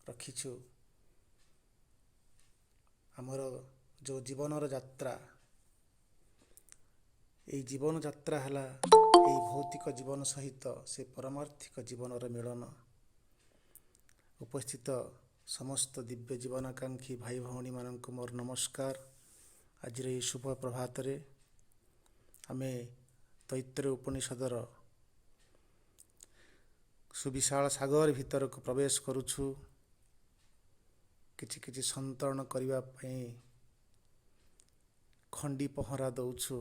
ରଖିଛୁ। ଆମର ଯେଉଁ ଜୀବନର ଯାତ୍ରା, ଏଇ ଜୀବନ ଯାତ୍ରା ହେଲା ଏଇ ଭୌତିକ ଜୀବନ ସହିତ ସେ ପରମାର୍ଥିକ ଜୀବନର ମିଳନ। ଉପସ୍ଥିତ ସମସ୍ତ ଦିବ୍ୟ ଜୀବନାକାଂକ୍ଷୀ ଭାଇ ଭଉଣୀମାନଙ୍କୁ ମୋର ନମସ୍କାର। ଆଜିର ଏହି ଶୁଭ ପ୍ରଭାତରେ ଆମେ ତୈତ୍ରୀୟ ଉପନିଷଦର ସୁବିଶାଳ ସାଗର ଭିତରକୁ ପ୍ରବେଶ କରୁଛୁ। କିଛି କିଛି ସନ୍ତରଣ କରିବା ପାଇଁ ଖଣ୍ଡି ପହଁରା ଦେଉଛୁ।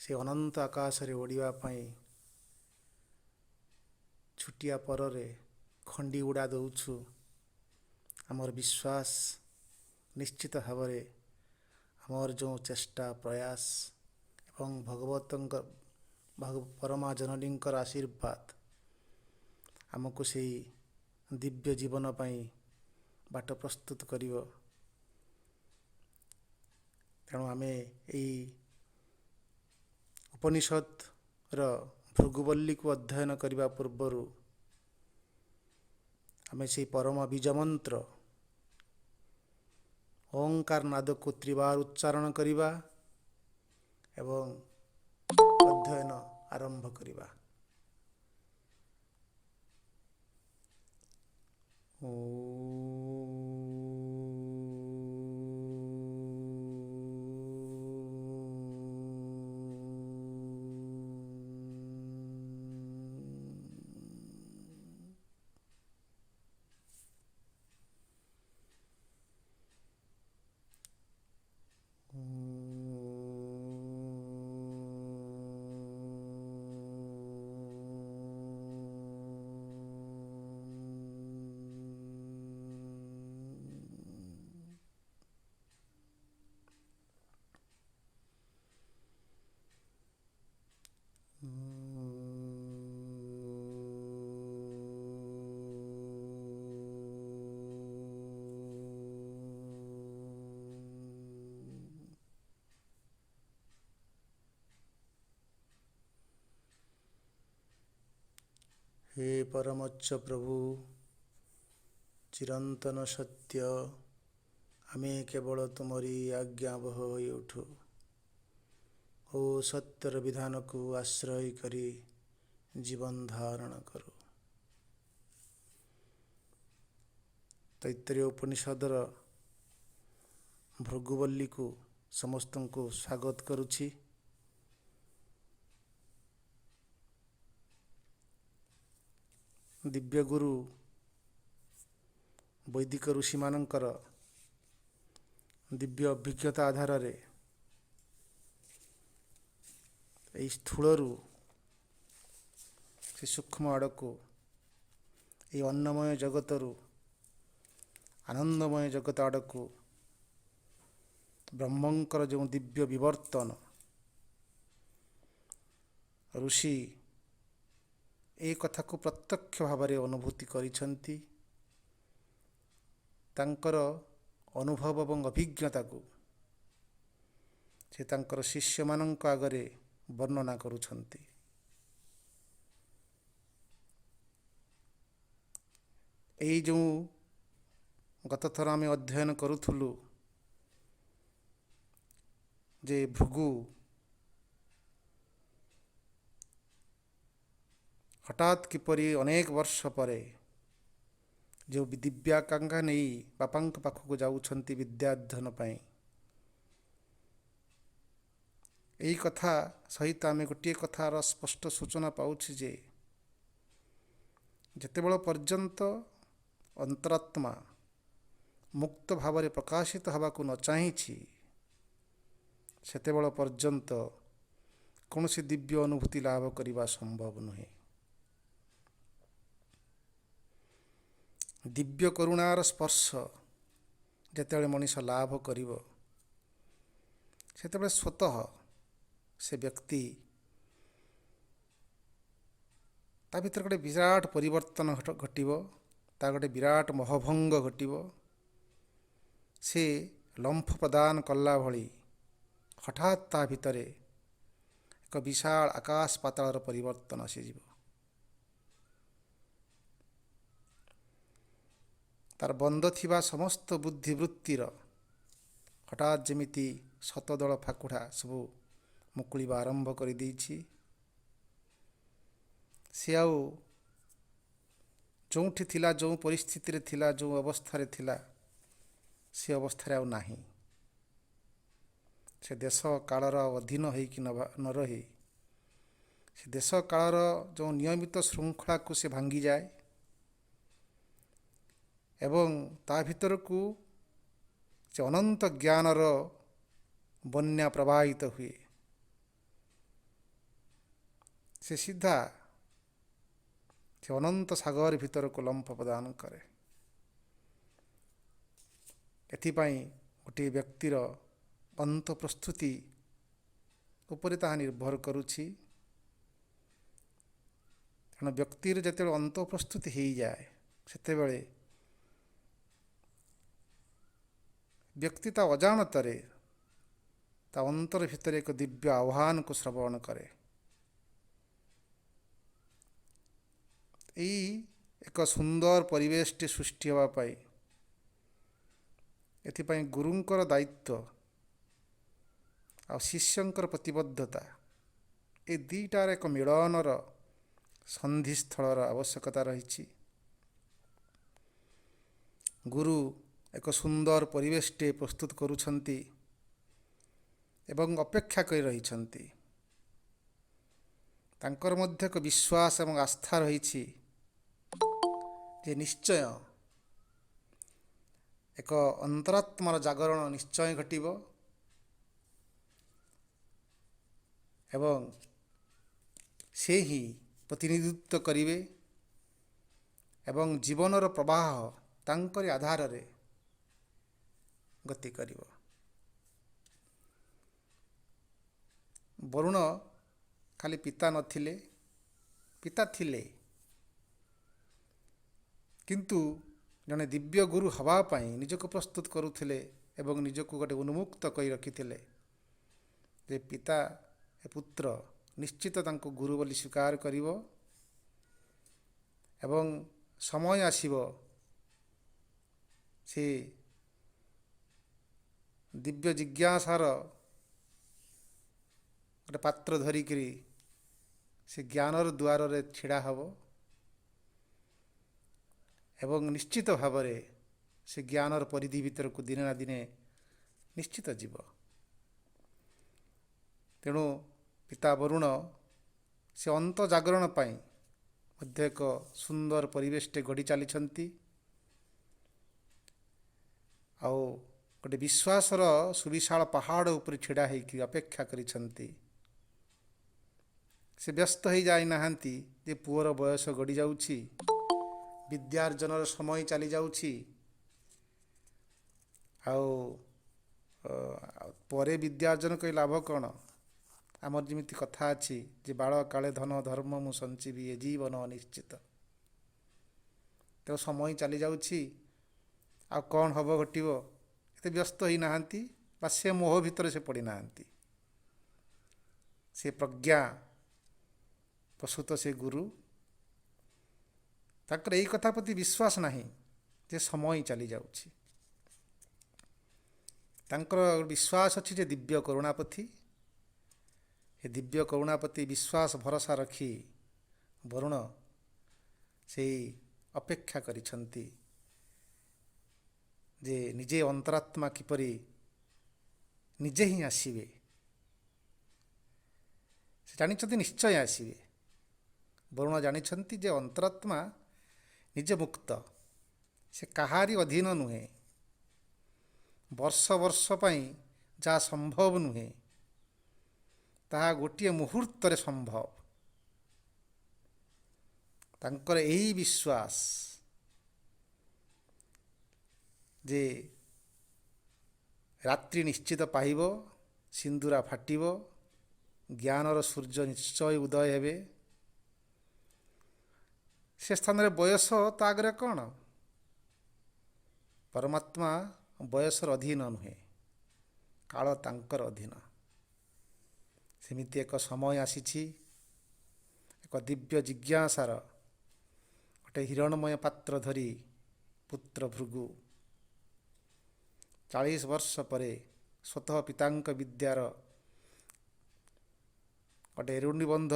ସେ ଅନନ୍ତ ଆକାଶରେ ଉଡ଼ିବା ପାଇଁ ଛୁଟିଆ ପରରେ ଖଣ୍ଡି ଉଡ଼ା ଦେଉଛୁ। ଆମର ବିଶ୍ୱାସ ନିଶ୍ଚିତ ଭାବରେ ଆମର ଯେଉଁ ଚେଷ୍ଟା ପ୍ରୟାସ ଏବଂ ଭଗବତଙ୍କ ପରମା ଜନନୀଙ୍କର ଆଶୀର୍ବାଦ ଆମକୁ ସେଇ ଦିବ୍ୟ ଜୀବନ ପାଇଁ ବାଟ ପ୍ରସ୍ତୁତ କରିବ। ତେଣୁ ଆମେ ଏଇ ଉପନିଷଦର ଭୃଗୁବଲ୍ଲୀକୁ ଅଧ୍ୟୟନ କରିବା ପୂର୍ବରୁ ଆମେ ସେଇ ପରମ ବୀଜ ମନ୍ତ୍ର ଓଁକାର ନାଦକୁ ତ୍ରିବାର ଉଚ୍ଚାରଣ କରିବା ଏବଂ ଅଧ୍ୟୟନ ଆରମ୍ଭ କରିବା। हे परमोच्च प्रभु ଚିରନ୍ତନ ସତ୍ୟ, ଆମେ କେବଳ ତୁମରି ଆଜ୍ଞାବହ ହୋଇ ଉଠୁ ଓ ସତ୍ୟର ବିଧାନକୁ ଆଶ୍ରୟ କରି ଜୀବନ ଧାରଣ କରୁ। ତୈତ୍ରୀୟ ଉପନିଷଦର ଭୃଗୁବଲ୍ଲୀକୁ ସମସ୍ତଙ୍କୁ ସ୍ୱାଗତ କରୁଛି। ଦିବ୍ୟଗୁରୁ ବୈଦିକ ଋଷିମାନଙ୍କର ଦିବ୍ୟ ଅଭିଜ୍ଞତା ଆଧାରରେ ଏହି ସ୍ଥୂଳରୁ ସେ ସୂକ୍ଷ୍ମ ଆଡ଼କୁ, ଏହି ଅନ୍ନମୟ ଜଗତରୁ ଆନନ୍ଦମୟ ଜଗତ ଆଡ଼କୁ ବ୍ରହ୍ମଙ୍କର ଯେଉଁ ଦିବ୍ୟ ବିବର୍ତ୍ତନ ଋଷି ଏ କଥାକୁ ପ୍ରତ୍ୟକ୍ଷ ଭାବରେ ଅନୁଭୂତି କରିଛନ୍ତି। ତାଙ୍କର ଅନୁଭବ ଏବଂ ଅଭିଜ୍ଞତାକୁ ସେ ତାଙ୍କର ଶିଷ୍ୟମାନଙ୍କ ଆଗରେ ବର୍ଣ୍ଣନା କରୁଛନ୍ତି। ଏଇ ଯେଉଁ ଗତଥର ଆମେ ଅଧ୍ୟୟନ କରୁଥିଲୁ ଯେ ଭୃଗୁ ହଠାତ୍ କିପରି ଅନେକ ବର୍ଷ ପରେ ଯେଉଁ ଦିବ୍ୟାକାଂକ୍ଷା ନେଇ ବାପାଙ୍କ ପାଖକୁ ଯାଉଛନ୍ତି ବିଦ୍ୟାଧ୍ୟୟନ ପାଇଁ, ଏହି କଥା ସହିତ ଆମେ ଗୋଟିଏ କଥାର ସ୍ପଷ୍ଟ ସୂଚନା ପାଉଛି ଯେ ଯେତେବେଳେ ପର୍ଯ୍ୟନ୍ତ ଅନ୍ତରାତ୍ମା ମୁକ୍ତ ଭାବରେ ପ୍ରକାଶିତ ହେବାକୁ ନ ଚାହିଁଛି, ସେତେବେଳେ ପର୍ଯ୍ୟନ୍ତ କୌଣସି ଦିବ୍ୟ ଅନୁଭୂତି ଲାଭ କରିବା ସମ୍ଭବ ନୁହେଁ। ଦିବ୍ୟ କରୁଣାର ସ୍ପର୍ଶ ଯେତେବେଳେ ମଣିଷ ଲାଭ କରିବ, ସେତେବେଳେ ସ୍ୱତଃ ସେ ବ୍ୟକ୍ତି ତା ଭିତରେ ଗୋଟେ ବିରାଟ ପରିବର୍ତ୍ତନ ଘଟିବ, ତା ଗୋଟେ ବିରାଟ ମୋହଭଙ୍ଗ ଘଟିବ। ସେ ଲମ୍ଫ ପ୍ରଦାନ କଲା ଭଳି ହଠାତ୍ ତା ଭିତରେ ଏକ ବିଶାଳ ଆକାଶ ପାତାଳର ପରିବର୍ତ୍ତନ ଆସିଯିବ। ତାର ବନ୍ଦ ଥିବା ସମସ୍ତ ବୁଦ୍ଧିବୃତ୍ତିର ହଠାତ୍ ଯେମିତି ଶତଦଳ ଫାକୁଡ଼ା ସବୁ ମୁକୁଳିବା ଆରମ୍ଭ କରିଦେଇଛି। ସେ ଆଉ ଯେଉଁଠି ଥିଲା, ଯେଉଁ ପରିସ୍ଥିତିରେ ଥିଲା, ଯେଉଁ ଅବସ୍ଥାରେ ଥିଲା, ସେ ଅବସ୍ଥାରେ ଆଉ ନାହିଁ। ସେ ଦେଶ କାଳର ଅଧୀନ ହୋଇକି ନ ରହି ସେ ଦେଶ କାଳର ଯେଉଁ ନିୟମିତ ଶୃଙ୍ଖଳାକୁ ସେ ଭାଙ୍ଗିଯାଏ ଏବଂ ତା ଭିତରକୁ ସେ ଅନନ୍ତ ଜ୍ଞାନର ବନ୍ୟା ପ୍ରବାହିତ ହୁଏ। ସେ ସିଧା ସେ ଅନନ୍ତ ସାଗର ଭିତରକୁ ଲମ୍ଫ ପ୍ରଦାନ କରେ। ଏଥିପାଇଁ ଗୋଟିଏ ବ୍ୟକ୍ତିର ଅନ୍ତ ପ୍ରସ୍ତୁତି ଉପରେ ତାହା ନିର୍ଭର କରୁଛି। ତେଣୁ ବ୍ୟକ୍ତିର ଯେତେବେଳେ ଅନ୍ତ ପ୍ରସ୍ତୁତି ହୋଇଯାଏ, ସେତେବେଳେ ବ୍ୟକ୍ତି ତା ଅଜାଣତରେ ତା ଅନ୍ତର ଭିତରେ ଏକ ଦିବ୍ୟ ଆହ୍ୱାନକୁ ଶ୍ରବଣ କରେ। ଏଇ ଏକ ସୁନ୍ଦର ପରିବେଶଟି ସୃଷ୍ଟି ହେବା ପାଇଁ ଏଥିପାଇଁ ଗୁରୁଙ୍କର ଦାୟିତ୍ୱ ଆଉ ଶିଷ୍ୟଙ୍କର ପ୍ରତିବଦ୍ଧତା, ଏ ଦୁଇଟାର ଏକ ମିଳନର ସନ୍ଧିସ୍ଥଳର ଆବଶ୍ୟକତା ରହିଛି। ଗୁରୁ ଏକ ସୁନ୍ଦର ପରିବେଶଟେ ପ୍ରସ୍ତୁତ କରୁଛନ୍ତି ଏବଂ ଅପେକ୍ଷା କରି ରହିଛନ୍ତି। ତାଙ୍କର ମଧ୍ୟ ଏକ ବିଶ୍ୱାସ ଏବଂ ଆସ୍ଥା ରହିଛି ଯେ ନିଶ୍ଚୟ ଏକ ଅନ୍ତରାତ୍ମାର ଜାଗରଣ ନିଶ୍ଚୟ ଘଟିବ ଏବଂ ସେ ହିଁ ପ୍ରତିନିଧିତ୍ୱ କରିବେ ଏବଂ ଜୀବନର ପ୍ରବାହ ତାଙ୍କରି ଆଧାରରେ ଗତି କରିବ। ବରୁଣ ଖାଲି ପିତା ନଥିଲେ, ପିତା ଥିଲେ, କିନ୍ତୁ ଜଣେ ଦିବ୍ୟ ଗୁରୁ ହେବା ପାଇଁ ନିଜକୁ ପ୍ରସ୍ତୁତ କରୁଥିଲେ ଏବଂ ନିଜକୁ ଗୋଟେ ଉନ୍ମୁକ୍ତ କରି ରଖିଥିଲେ ଯେ ପିତା ଏ ପୁତ୍ର ନିଶ୍ଚିତ ତାଙ୍କୁ ଗୁରୁ ବୋଲି ସ୍ୱୀକାର କରିବ ଏବଂ ସମୟ ଆସିବ ସେ ଦିବ୍ୟ ଜିଜ୍ଞାସାର ଗୋଟେ ପାତ୍ର ଧରିକିରି ସେ ଜ୍ଞାନର ଦ୍ୱାରରେ ଛିଡ଼ା ହେବ ଏବଂ ନିଶ୍ଚିତ ଭାବରେ ସେ ଜ୍ଞାନର ପରିଧି ଭିତରକୁ ଦିନେ ନା ଦିନେ ନିଶ୍ଚିତ ଯିବ। ତେଣୁ ପିତା ବରୁଣ ସେ ଅନ୍ତ ଜାଗରଣ ପାଇଁ ମଧ୍ୟ ଏକ ସୁନ୍ଦର ପରିବେଶଟେ ଗଢ଼ି ଚାଲିଛନ୍ତି ଆଉ ଗୋଟେ ବିଶ୍ୱାସର ସୁବିଶାଳ ପାହାଡ଼ ଉପରେ ଛିଡ଼ା ହୋଇକି ଅପେକ୍ଷା କରିଛନ୍ତି। ସେ ବ୍ୟସ୍ତ ହୋଇଯାଇନାହାନ୍ତି ଯେ ପୁଅର ବୟସ ଗଡ଼ି ଯାଉଛି, ବିଦ୍ୟାର୍ଜନର ସମୟ ଚାଲିଯାଉଛି ଆଉ ପରେ ବିଦ୍ୟାର୍ଜନ କରି ଲାଭ କ'ଣ? ଆମର ଯେମିତି କଥା ଅଛି ଯେ ବାଳ କାଳେ ଧନ ଧର୍ମ ମୁଁ ସଞ୍ଚିବି ଏ ଜୀବନ ଅନିଶ୍ଚିତ। ତେଣୁ ସମୟ ଚାଲିଯାଉଛି, ଆଉ କ'ଣ ହେବ ଘଟିବ, ଏତେ ବ୍ୟସ୍ତ ହୋଇନାହାନ୍ତି ବା ସେ ମୋହ ଭିତରେ ସେ ପଡ଼ିନାହାନ୍ତି। ସେ ପ୍ରଜ୍ଞା ପ୍ରସୂତ ସେ ଗୁରୁ, ତାଙ୍କର ଏଇ କଥା ପ୍ରତି ବିଶ୍ୱାସ ନାହିଁ ଯେ ସମୟ ଚାଲିଯାଉଛି। ତାଙ୍କର ବିଶ୍ୱାସ ଅଛି ଯେ ଦିବ୍ୟ କରୁଣାପଥି, ଏ ଦିବ୍ୟ କରୁଣାପତି ବିଶ୍ୱାସ ଭରସା ରଖି ବରୁଣ ସେଇ ଅପେକ୍ଷା କରିଛନ୍ତି ଯେ ନିଜେ ଅନ୍ତରାତ୍ମା କିପରି ନିଜେ ହିଁ ଆସିବେ। ସେ ଜାଣିଛନ୍ତି ନିଶ୍ଚୟ ଆସିବେ। ବରୁଣ ଜାଣିଛନ୍ତି ଯେ ଅନ୍ତରାତ୍ମା ନିଜେ ମୁକ୍ତ, ସେ କାହାରି ଅଧୀନ ନୁହେଁ। ବର୍ଷ ବର୍ଷ ପାଇଁ ଯାହା ସମ୍ଭବ ନୁହେଁ ତାହା ଗୋଟିଏ ମୁହୂର୍ତ୍ତରେ ସମ୍ଭବ। ତାଙ୍କର ଏହି ବିଶ୍ୱାସ ଯେ ରାତ୍ରି ନିଶ୍ଚିତ ପାହିବ, ସିନ୍ଦୁରା ଫାଟିବ, ଜ୍ଞାନର ସୂର୍ଯ୍ୟ ନିଶ୍ଚୟ ଉଦୟ ହେବେ। ସେ ସ୍ଥାନରେ ବୟସ ତା ଆଗରେ କ'ଣ? ପରମାତ୍ମା ବୟସର ଅଧୀନ ନୁହେଁ, କାଳ ତାଙ୍କର ଅଧୀନ। ସେମିତି ଏକ ସମୟ ଆସିଛି, ଏକ ଦିବ୍ୟ ଜିଜ୍ଞାସାର ଗୋଟେ ହିରଣ୍ମୟ ପାତ୍ର ଧରି ପୁତ୍ର ଭୃଗୁ 40 ବର୍ଷ ପରେ ସ୍ୱତଃ ପିତାଙ୍କ ବିଦ୍ୟାର ଗୋଟେ ଏରୁଣ୍ଡିବନ୍ଧ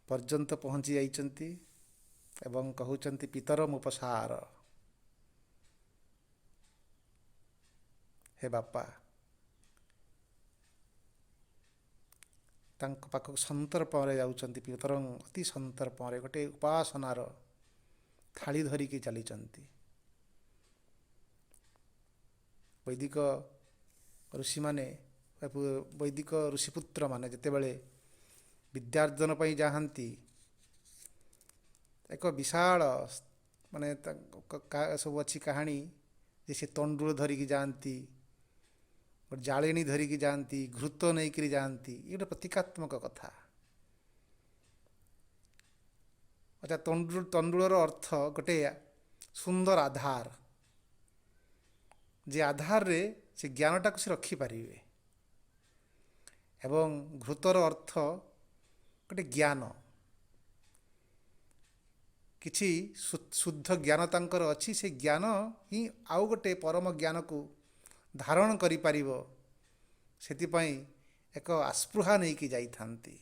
ପର୍ଯ୍ୟନ୍ତ ପହଞ୍ଚି ଯାଇଛନ୍ତି ଏବଂ କହୁଛନ୍ତି ପିତରମ ଉପସାର, ହେ ବାପା। ତାଙ୍କ ପାଖକୁ ସନ୍ତର୍ପଣରେ ଯାଉଛନ୍ତି। ପିତରଂ ଅତି ସନ୍ତର୍ପଣରେ ଗୋଟେ ଉପାସନାର ଥାଳି ଧରିକି ଚାଲିଛନ୍ତି। ବୈଦିକ ଋଷିମାନେ ବୈଦିକ ଋଷିପୁତ୍ରମାନେ ଯେତେବେଳେ ବିଦ୍ୟାର୍ଜନ ପାଇଁ ଯାଆନ୍ତି, ଏକ ବିଶାଳ ମାନେ ସବୁ ଅଛି କାହାଣୀ ଯେ ସେ ତଣ୍ଡୁଳ ଧରିକି ଯାଆନ୍ତି, ଜାଳେଣୀ ଧରିକି ଯାଆନ୍ତି, ଘୃତ ନେଇକରି ଯାଆନ୍ତି। ଏ ଗୋଟେ ପ୍ରତୀକାତ୍ମକ କଥା। ଆଚ୍ଛା, ତଣ୍ଡୁଳର ଅର୍ଥ ଗୋଟେ ସୁନ୍ଦର ଆଧାର, ଯେ ଆଧାରରେ ସେ ଜ୍ଞାନଟାକୁ ସେ ରଖିପାରିବେ। ଏବଂ ଘୃତର ଅର୍ଥ ଗୋଟେ ଜ୍ଞାନ, କିଛି ଶୁଦ୍ଧ ଜ୍ଞାନ ତାଙ୍କର ଅଛି। ସେ ଜ୍ଞାନ ହିଁ ଆଉ ଗୋଟେ ପରମ ଜ୍ଞାନକୁ ଧାରଣ କରିପାରିବ। ସେଥିପାଇଁ ଏକ ଆସ୍ପୃହା ନେଇକି ଯାଇଥାନ୍ତି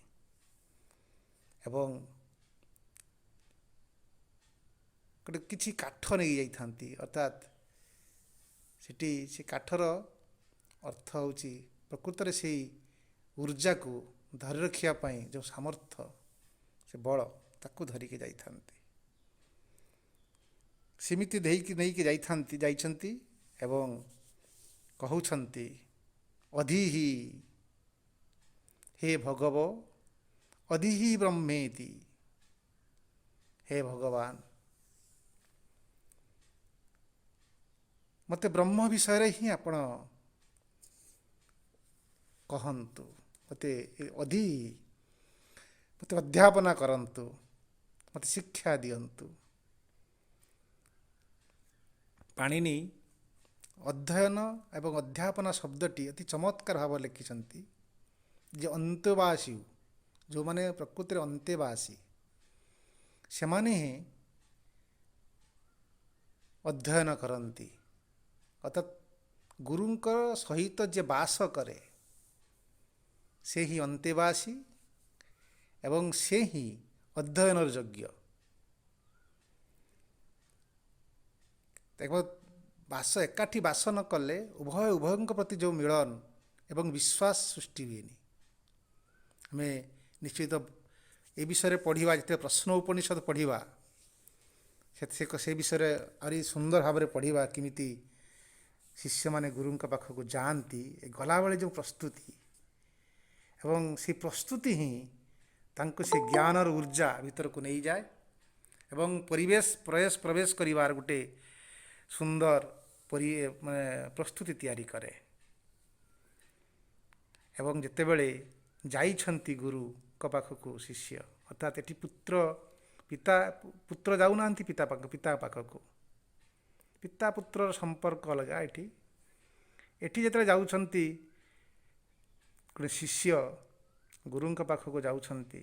ଏବଂ ଗୋଟେ କିଛି କାଠ ନେଇକି ଯାଇଥାନ୍ତି। ଅର୍ଥାତ୍ ସେଠି ସେ କାଠର ଅର୍ଥ ହେଉଛି ପ୍ରକୃତରେ ସେଇ ଉର୍ଜାକୁ ଧରି ରଖିବା ପାଇଁ ଯେଉଁ ସାମର୍ଥ୍ୟ, ସେ ବଳ, ତାକୁ ଧରିକି ଯାଇଥାନ୍ତି। ସେମିତି ନେଇକି ଯାଇଛନ୍ତି ଏବଂ କହୁଛନ୍ତି ଅଧିହି ହେ ଭଗବ ଅଧିହି ବ୍ରହ୍ମେତି, ହେ ଭଗବାନ, ମୋତେ ବ୍ରହ୍ମ ବିଷୟରେ ହିଁ ଆପଣ କହନ୍ତୁ, ମୋତେ ମୋତେ ଅଧ୍ୟାପନା କରନ୍ତୁ, ମୋତେ ଶିକ୍ଷା ଦିଅନ୍ତୁ। ପାଣିନି ଅଧ୍ୟୟନ ଏବଂ ଅଧ୍ୟାପନା ଶବ୍ଦଟି ଅତି ଚମତ୍କାର ଭାବରେ ଲେଖିଛନ୍ତି ଯେ ଅନ୍ତେବାସୀ, ଯେଉଁମାନେ ପ୍ରକୃତିରେ ଅନ୍ତେବାସୀ, ସେମାନେ ହିଁ ଅଧ୍ୟୟନ କରନ୍ତି। ଅର୍ଥାତ୍ ଗୁରୁଙ୍କ ସହିତ ଯିଏ ବାସ କରେ ସେ ହିଁ ଅନ୍ତେବାସୀ ଏବଂ ସେ ହିଁ ଅଧ୍ୟୟନର ଯୋଗ୍ୟ। ଏକାଠି ବାସ ନ କଲେ ଉଭୟଙ୍କ ପ୍ରତି ଯେଉଁ ମିଳନ ଏବଂ ବିଶ୍ୱାସ ସୃଷ୍ଟି ହୁଏନି। ଆମେ ନିଶ୍ଚିତ ଏ ବିଷୟରେ ପଢ଼ିବା, ଯେତେବେଳେ ପ୍ରଶ୍ନ ଉପନିଷଦ ପଢ଼ିବା ସେ ବିଷୟରେ ଆହୁରି ସୁନ୍ଦର ଭାବରେ ପଢ଼ିବା। କେମିତି ଶିଷ୍ୟମାନେ ଗୁରୁଙ୍କ ପାଖକୁ ଯାଆନ୍ତି, ଗଲାବେଳେ ଯେଉଁ ପ୍ରସ୍ତୁତି ଏବଂ ସେ ପ୍ରସ୍ତୁତି ହିଁ ତାଙ୍କୁ ସେ ଜ୍ଞାନର ଉର୍ଜା ଭିତରକୁ ନେଇଯାଏ ଏବଂ ପ୍ରବେଶ କରିବାର ଗୋଟେ ସୁନ୍ଦର ପ୍ରସ୍ତୁତି ତିଆରି କରେ। ଏବଂ ଯେତେବେଳେ ଯାଇଛନ୍ତି ଗୁରୁଙ୍କ ପାଖକୁ ଶିଷ୍ୟ, ଅର୍ଥାତ୍ ଏଠି ପୁତ୍ର ଯାଉନାହାନ୍ତି ପିତା ପାଖକୁ, ପିତା ପୁତ୍ରର ସମ୍ପର୍କ ଅଲଗା। ଏଠି ଯେତେବେଳେ ଯାଉଛନ୍ତି ଗୋଟେ ଶିଷ୍ୟ ଗୁରୁଙ୍କ ପାଖକୁ ଯାଉଛନ୍ତି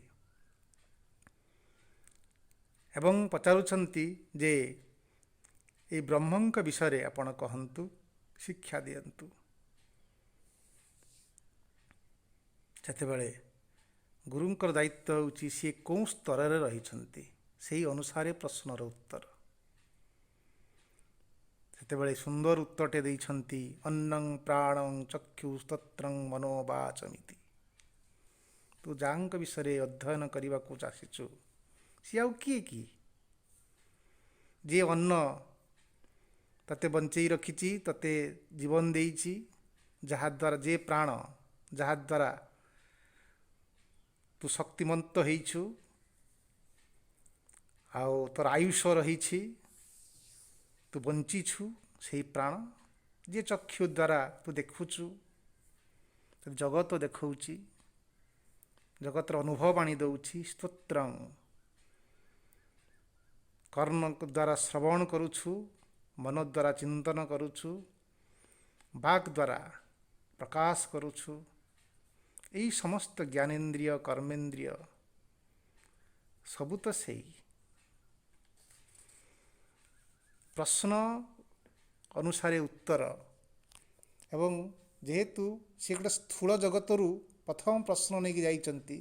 ଏବଂ ପଚାରୁଛନ୍ତି ଯେ ଏଇ ବ୍ରହ୍ମଙ୍କ ବିଷୟରେ ଆପଣ କହନ୍ତୁ, ଶିକ୍ଷା ଦିଅନ୍ତୁ। ସେତେବେଳେ ଗୁରୁଙ୍କର ଦାୟିତ୍ୱ ହେଉଛି ସିଏ କେଉଁ ସ୍ତରରେ ରହିଛନ୍ତି, ସେହି ଅନୁସାରେ ପ୍ରଶ୍ନର ଉତ୍ତର। ସେତେବେଳେ ସୁନ୍ଦର ଉତ୍ତରଟେ ଦେଇଛନ୍ତି, ଅନ୍ନଂ ପ୍ରାଣଂ ଚକ୍ଷୁ ସ୍ତୋତ୍ରଂ ମନୋବାଚମିତି। ତୁ ଯାହାଙ୍କ ବିଷୟରେ ଅଧ୍ୟୟନ କରିବାକୁ ଆସିଛୁ, ସିଏ ଆଉ କିଏ କି? ଯିଏ ଅନ୍ନ ତତେ ବଞ୍ଚେଇ ରଖିଛି, ତତେ ଜୀବନ ଦେଇଛି, ଯାହାଦ୍ୱାରା ଯେ ପ୍ରାଣ, ଯାହାଦ୍ୱାରା ତୁ ଶକ୍ତିମନ୍ତ ହେଇଛୁ ଆଉ ତୋର ଆୟୁଷ ରହିଛି, ତୁ ବଞ୍ଚିଛୁ, ସେହି ପ୍ରାଣ। ଯିଏ ଚକ୍ଷୁ ଦ୍ୱାରା ତୁ ଦେଖୁଛୁ, ଜଗତ ଦେଖାଉଛି, ଜଗତର ଅନୁଭବ ଆଣି ଦେଉଛି। ସ୍ତୋତ୍ରଂ, କର୍ଣ୍ଣ ଦ୍ୱାରା ଶ୍ରବଣ କରୁଛୁ, ମନ ଦ୍ୱାରା ଚିନ୍ତନ କରୁଛୁ, ବାକ୍ ଦ୍ୱାରା ପ୍ରକାଶ କରୁଛୁ। ଏହି ସମସ୍ତ ଜ୍ଞାନେନ୍ଦ୍ରିୟ, କର୍ମେନ୍ଦ୍ରିୟ ସବୁ ତ ସେଇ। ପ୍ରଶ୍ନ ଅନୁସାରେ ଉତ୍ତର ଏବଂ ଯେହେତୁ ସେ ଗୋଟେ ସ୍ଥୂଳ ଜଗତରୁ ପ୍ରଥମ ପ୍ରଶ୍ନ ନେଇକି ଯାଇଛନ୍ତି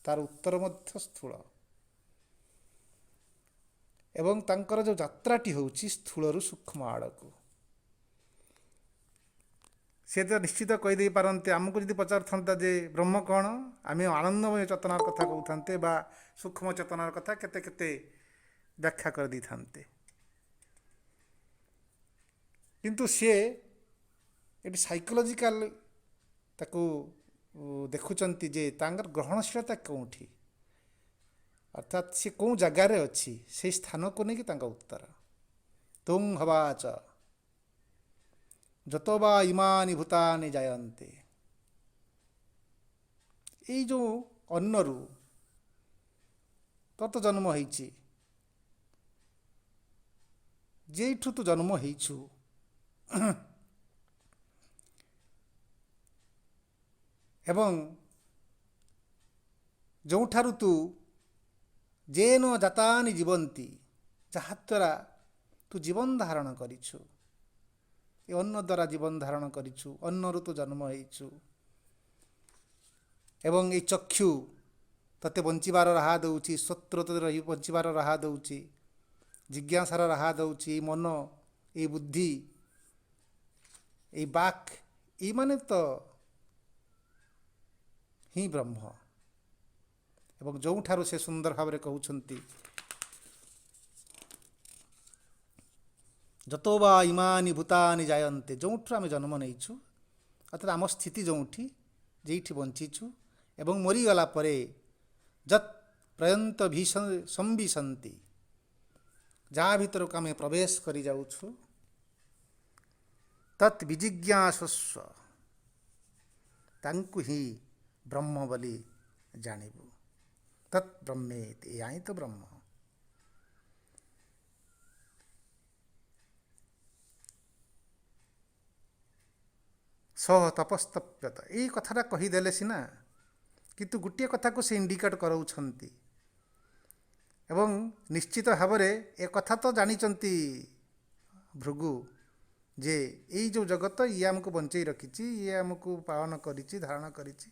ତାର ଉତ୍ତର ମଧ୍ୟ ସ୍ଥୂଳ ଏବଂ ତାଙ୍କର ଯେଉଁ ଯାତ୍ରାଟି ହେଉଛି ସ୍ଥୂଳରୁ ସୂକ୍ଷ୍ମ ଆଡ଼କୁ। ସେ ତ ନିଶ୍ଚିତ କହିଦେଇ ପାରନ୍ତି, ଆମକୁ ଯଦି ପଚାରିଥାନ୍ତା ଯେ ବ୍ରହ୍ମ କ'ଣ, ଆମେ ଆନନ୍ଦମୟ ଚେତନାର କଥା କହୁଥାନ୍ତେ ବା ସୂକ୍ଷ୍ମ ଚେତନାର କଥା କେତେ କେତେ ବ୍ୟାଖ୍ୟା କରିଦେଇଥାନ୍ତେ। କିନ୍ତୁ ସିଏ ଏଠି ସାଇକୋଲୋଜିକାଲ ତାକୁ ଦେଖୁଛନ୍ତି ଯେ ତାଙ୍କର ଗ୍ରହଣଶୀଳତା କେଉଁଠି, ଅର୍ଥାତ୍ ସେ କେଉଁ ଜାଗାରେ ଅଛି, ସେଇ ସ୍ଥାନକୁ ନେଇକି ତାଙ୍କ ଉତ୍ତର। ତୁଂ ହବାଚ ଯତୋ ବା ଇମାନି ଭୂତାନି ଜାୟନ୍ତେ। ଏଇ ଯେଉଁ ଅନ୍ନରୁ ତୋର ତ ଜନ୍ମ ହେଇଛି, ଯେଇଠୁ ତୁ ଜନ୍ମ ହେଇଛୁ ଏବଂ ଯେଉଁଠାରୁ ତୁ ଯେନ ଜାତାନି ଜୀବନ୍ତି, ଯାହାଦ୍ୱାରା ତୁ ଜୀବନ ଧାରଣ କରିଛୁ, ଏ ଅନ୍ନ ଦ୍ୱାରା ଜୀବନ ଧାରଣ କରିଛୁ, ଅନ୍ନରୁ ତୁ ଜନ୍ମ ହେଇଛୁ ଏବଂ ଏଇ ଚକ୍ଷୁ ତତେ ବଞ୍ଚିବାର ରାହା ଦେଉଛି, ଶ୍ରୋତ୍ର ତତେ ରହି ବଞ୍ଚିବାର ରାହା ଦେଉଛି, ଜିଜ୍ଞାସାର ରାହା ଦେଉଛି, ଏଇ ମନ, ଏଇ ବୁଦ୍ଧି, ଏଇ ବାକ୍, ଏଇମାନେ ତ ହିଁ ବ୍ରହ୍ମ। ଏବଂ ଯେଉଁଠାରୁ ସେ ସୁନ୍ଦର ଭାବରେ କହୁଛନ୍ତି ଯତୋ ବା ଇମାନି ଭୂତାନି ଜାୟନ୍ତେ, ଯେଉଁଠୁ ଆମେ ଜନ୍ମ ନେଇଛୁ ଅର୍ଥାତ୍ ଆମ ସ୍ଥିତି ଯେଉଁଠି, ଯେଇଠି ବଞ୍ଚିଛୁ ଏବଂ ମରିଗଲା ପରେ ଯତ୍ ପ୍ରୟନ୍ତ ସମ୍ବିଶନ୍ତି, ଯାହା ଭିତରକୁ ଆମେ ପ୍ରବେଶ କରି ଯାଉଛୁ, ତତ୍ ବିଜିଜ୍ଞାସସ୍ଵ, ତାଙ୍କୁ ହିଁ ବ୍ରହ୍ମ ବୋଲି ଜାଣିବୁ। ତତ୍ ବ୍ରହ୍ମେତି, ଏହା ହିଁ ତ ବ୍ରହ୍ମ। ସ ତପସ୍ତପ୍ୟତ, ଏଇ କଥାଟା କହିଦେଲେ ସିନା, କିନ୍ତୁ ଗୋଟିଏ କଥାକୁ ସେ ଇଣ୍ଡିକେଟ୍ କରାଉଛନ୍ତି ଏବଂ ନିଶ୍ଚିତ ଭାବରେ ଏ କଥା ତ ଜାଣିଛନ୍ତି ଭୃଗୁ ଯେ ଏଇ ଯେଉଁ ଜଗତ, ଇଏ ଆମକୁ ବଞ୍ଚେଇ ରଖିଛି, ଇଏ ଆମକୁ ପାଳନ କରିଛି, ଧାରଣ କରିଛି।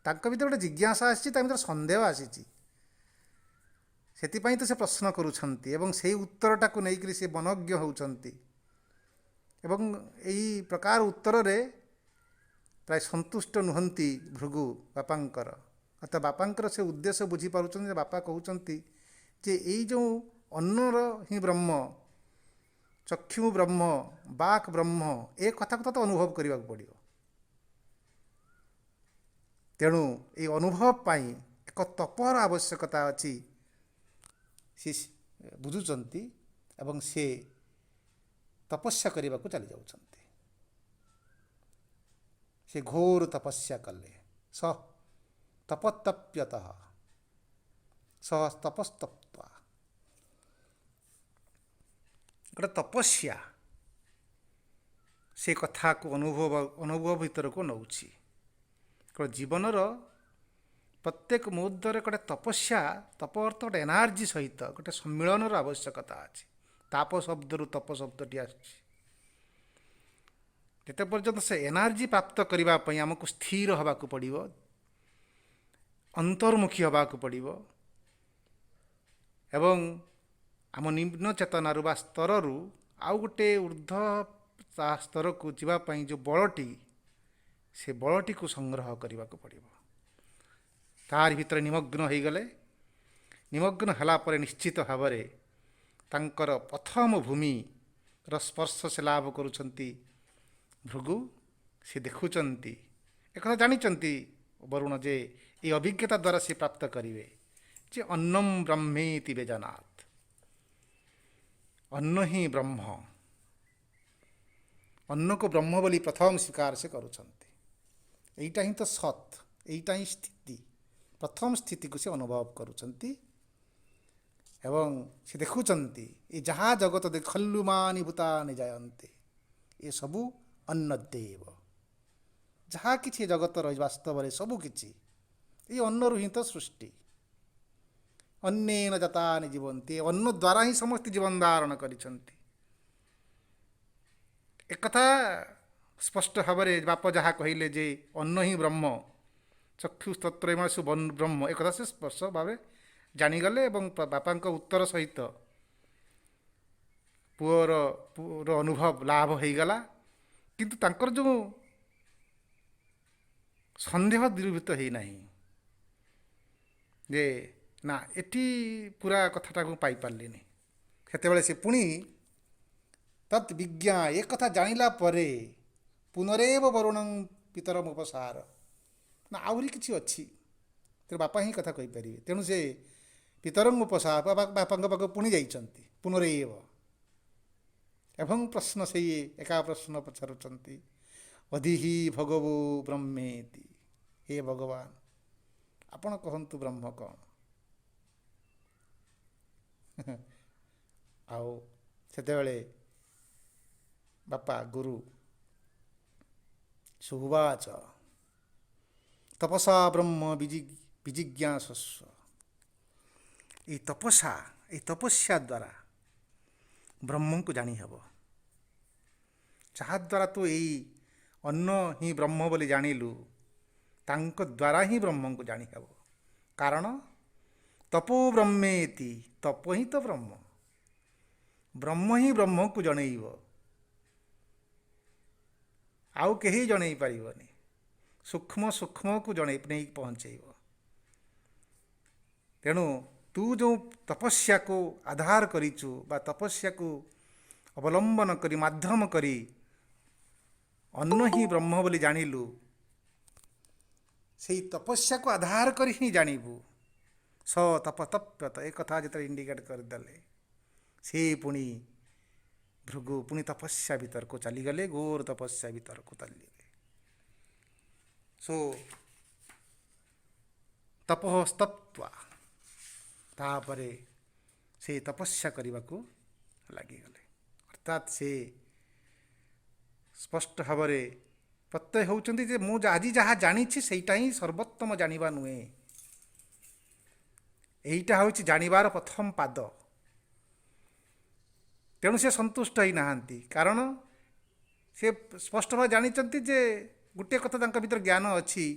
ତାଙ୍କ ଭିତରେ ଗୋଟେ ଜିଜ୍ଞାସା ଆସିଛି, ତା ଭିତରେ ସନ୍ଦେହ ଆସିଛି, ସେଥିପାଇଁ ତ ସେ ପ୍ରଶ୍ନ କରୁଛନ୍ତି ଏବଂ ସେଇ ଉତ୍ତରଟାକୁ ନେଇକରି ସେ ମନୋଜ୍ଞ ହେଉଛନ୍ତି ଏବଂ ଏଇ ପ୍ରକାର ଉତ୍ତରରେ ପ୍ରାୟ ସନ୍ତୁଷ୍ଟ ନୁହନ୍ତି ଭୃଗୁ ବାପାଙ୍କର। ଅର୍ଥାତ୍ ବାପାଙ୍କର ସେ ଉଦ୍ଦେଶ୍ୟ ବୁଝିପାରୁଛନ୍ତି ଯେ ବାପା କହୁଛନ୍ତି ଯେ ଏଇ ଯେଉଁ ଅନ୍ନର ହିଁ ବ୍ରହ୍ମ, ଚକ୍ଷୁ ବ୍ରହ୍ମ, ବାକ୍ ବ୍ରହ୍ମ, ଏ କଥାକୁ ତତେ ଅନୁଭବ କରିବାକୁ ପଡ଼ିବ। ତେଣୁ ଏହି ଅନୁଭବ ପାଇଁ ଏକ ତପର ଆବଶ୍ୟକତା ଅଛି, ସେ ବୁଝୁଛନ୍ତି ଏବଂ ସେ ତପସ୍ୟା କରିବାକୁ ଚାଲି ଯାଉଛନ୍ତି। ସେ ଘୋର ତପସ୍ୟା କଲେ। ସ ତପତପ୍ୟତଃ ସ ତପସ୍ତପ୍ତ୍ୱା, ଗୋଟେ ତପସ୍ୟା ସେ କଥାକୁ ଅନୁଭବ ଭିତରକୁ ନେଉଛି। ଜୀବନର ପ୍ରତ୍ୟେକ ମୁହୂର୍ତ୍ତରେ ଗୋଟେ ତପସ୍ୟା, ତପ ଅର୍ଥ ଗୋଟେ ଏନାର୍ଜି ସହିତ ଗୋଟେ ସମ୍ମିଳନର ଆବଶ୍ୟକତା ଅଛି। ତାପ ଶବ୍ଦରୁ ତପ ଶବ୍ଦଟି ଆସୁଛି। ଯେତେ ପର୍ଯ୍ୟନ୍ତ ସେ ଏନାର୍ଜି ପ୍ରାପ୍ତ କରିବା ପାଇଁ ଆମକୁ ସ୍ଥିର ହେବାକୁ ପଡ଼ିବ, ଅନ୍ତର୍ମୁଖୀ ହେବାକୁ ପଡ଼ିବ ଏବଂ ଆମ ନିମ୍ନ ଚେତନାରୁ ବା ସ୍ତରରୁ ଆଉ ଗୋଟେ ଉର୍ଦ୍ଧ୍ୱ ତା ସ୍ତରକୁ ଯିବା ପାଇଁ ଯେଉଁ ବଳଟି, ସେ ବଳଟିକୁ ସଂଗ୍ରହ କରିବାକୁ ପଡ଼ିବ। ତାରି ଭିତରେ ନିମଗ୍ନ ହୋଇଗଲେ, ନିମଗ୍ନ ହେଲା ପରେ ନିଶ୍ଚିତ ଭାବରେ ତାଙ୍କର ପ୍ରଥମ ଭୂମିର ସ୍ପର୍ଶ ସେ ଲାଭ କରୁଛନ୍ତି ଭୃଗୁ। ସେ ଦେଖୁଛନ୍ତି, ଏକଥା ଜାଣିଛନ୍ତି ବରୁଣ ଯେ ଏହି ଅଭିଜ୍ଞତା ଦ୍ୱାରା ସେ ପ୍ରାପ୍ତ କରିବେ ଯେ ଅନ୍ନଂ ବ୍ରହ୍ମେତି ବେଜାନାତ୍, ଅନ୍ନ ହିଁ ବ୍ରହ୍ମ, ଅନ୍ନକୁ ବ୍ରହ୍ମ ବୋଲି ପ୍ରଥମ ସ୍ୱୀକାର ସେ କରୁଛନ୍ତି। ଏଇଟା ହିଁ ତ ସତ୍, ଏଇଟା ହିଁ ସ୍ଥିତି, ପ୍ରଥମ ସ୍ଥିତିକୁ ସେ ଅନୁଭବ କରୁଛନ୍ତି ଏବଂ ସେ ଦେଖୁଛନ୍ତି ଏ ଯାହା ଜଗତ ଖଲ୍ୟୁମାନି ଭୂତାନି ଜାୟନ୍ତେ, ଏସବୁ ଅନ୍ନଦେବ, ଯାହା କିଛି ଜଗତ ରହିଛି ବାସ୍ତବରେ ସବୁ କିଛି ଏଇ ଅନ୍ନରୁ ହିଁ ତ ସୃଷ୍ଟି। ଅନ୍ନେନ ଜାତାନି ଜୀବନ୍ତି, ଅନ୍ନ ଦ୍ୱାରା ହିଁ ସମସ୍ତେ ଜୀବନ ଧାରଣ କରିଛନ୍ତି। एकथा स्पष्ट भाव में बाप जहाँ कहले जे अन्न ही ब्रह्म चक्षुस्तत्रयमासु ब्रह्म एक से स्पष्ट भाव जानीगले बापा उत्तर सहित पुअर पुअर अनुभव लाभ हो गला किंतु तांकर जो सन्देह दूरीभूत है ना जे ना एटी पूरा कथाटा को पाई पारलिनी सेतेबेले से पुणी तत् विज्ञा एक कथा जानिला परे पुनरेव वरुणं पितरम उपसार ना आहरी किछि अच्छी तेरे बापा ही कथा कहि परिबे तेणु से पितरम उपसार बापा पाख पुणी जाइछन्ति पुनरेव एवं प्रश्न से एका प्रश्न पचारुचन्ति अधिहि भगवो ब्रह्मेति हे भगवान आपण कहन्तु ब्रह्म कौन आओ सेतेबेले बापा गुरु सुवाच तपसा ब्रह्म विजिज्ञासस्व ये तपसा ये तपस्या द्वारा ब्रह्म को जानी हब जहाद्वारा तो यही अन्न ही ब्रह्म बोली जानिलु तांको द्वारा ही ब्रह्म को जानी हब कारण तपो ब्रह्मेति तप ही तो ब्रह्म ब्रह्म ही ब्रह्म को जनइब आउ कहीं जनई पारिबनी सूक्ष्म सूक्ष्म को जन नहीं पहुँचेब तेणु तू जो तपस्या को आधार करिचु बा तपस्या को अवलंबन करी माध्यम करी अन्न ही ब्रह्म बोली जानिलु से तपस्या को आधार करी ही जानिबु स तप तप्यत एक कथा जो इंडिकेट करदे से पुणी भृगु पुणी तपस्या भीतर को चलीगले घोर तपस्या भीतर को चलीगले सो तपस्तप्त्वा तापरे से तपस्या करने को लगिगले अर्थात से स्पष्ट भाव में प्रत्यय होउचंती जे मु आज जहाँ जानी सेटा ही सर्वोत्तम जानिबा नुहे एटा हूँ जानिबार प्रथम पाद तेणु से संतुष्ट ही नहांती कारण से स्पष्ट भाव जानी जे गोटे कथा तांका भीतर ज्ञान अच्छी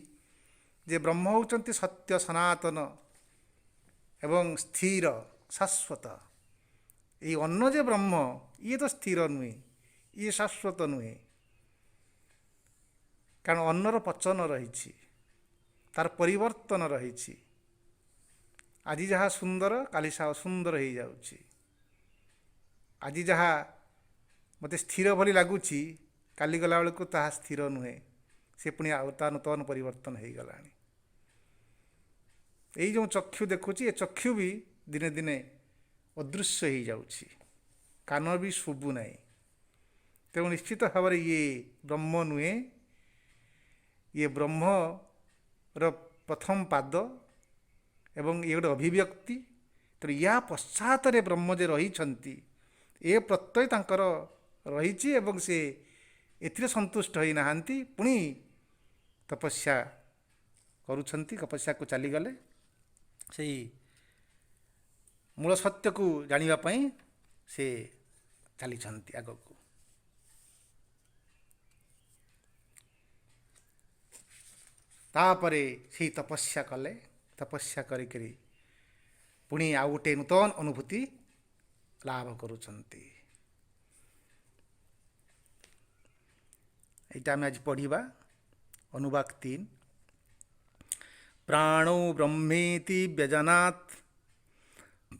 जे ब्रह्म होउचंती सत्य सनातन एवं स्थिर शाश्वत ये अन्न जे ब्रह्म ये तो स्थिर नुहे ये शाश्वत नुहे कारण अन्नर पचन रही तार परिवर्तन रही आज जहाँ सुंदर काली सा असुंदर हो जाऊँगी आज जहाँ मत स्थिर भली लगुच काली गला बेलू ता स्थिर नुहे से पुणी ता नूतन परिवर्तन हो गला यही जो चक्षु देखुची ये चक्षु भी दिने दिने अदृश्य हो जाऊँगी कान भी शुभु ना तेणु निश्चित भाव में ये ब्रह्म नुहे ये ब्रह्म र प्रथम पाद एवं ये गोटे अभिव्यक्ति तो या पश्चात ब्रह्म जे रही ए प्रत्यय तांकर रही एवं से एथिरे संतुष्ट होई नहांती पुणी तपस्या करुछंती तपस्या को चलीगले से मूल सत्य को जानिबा पई से चलीछंती आगको तापरे से तपस्या कले तपस्या करी पुणी आउ गोटे नूतन अनुभूति लाभ करुछंती एटा आम आज पढ़िबा अनुवाक 3 प्राणो ब्रह्मेति व्यजनात्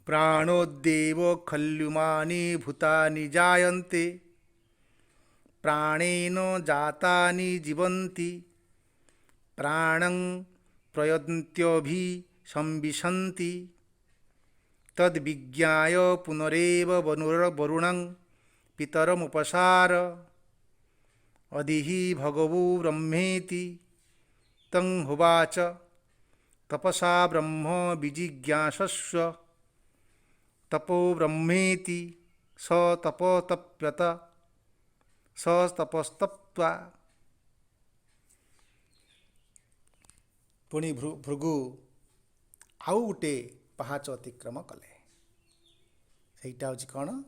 प्राणोदेव खल्युमानि भूतानि जायन्ते प्राणेन जातानि जीवन्ति प्राणं प्रयन्त्योभि संविशन्ति तद्विज्ञाय पुनरेव वरुणं पितरमुपसार अधिहि भगवो ब्रह्मेति तं होवाच तपसा ब्रह्म विजिज्ञासस्व तपो ब्रह्मेति स तपस्तप्यत स तपस्तप्त्वा पुणी भृगु आउ गोटे पहाच अतिक्रम कले सहीटा हूँ कौन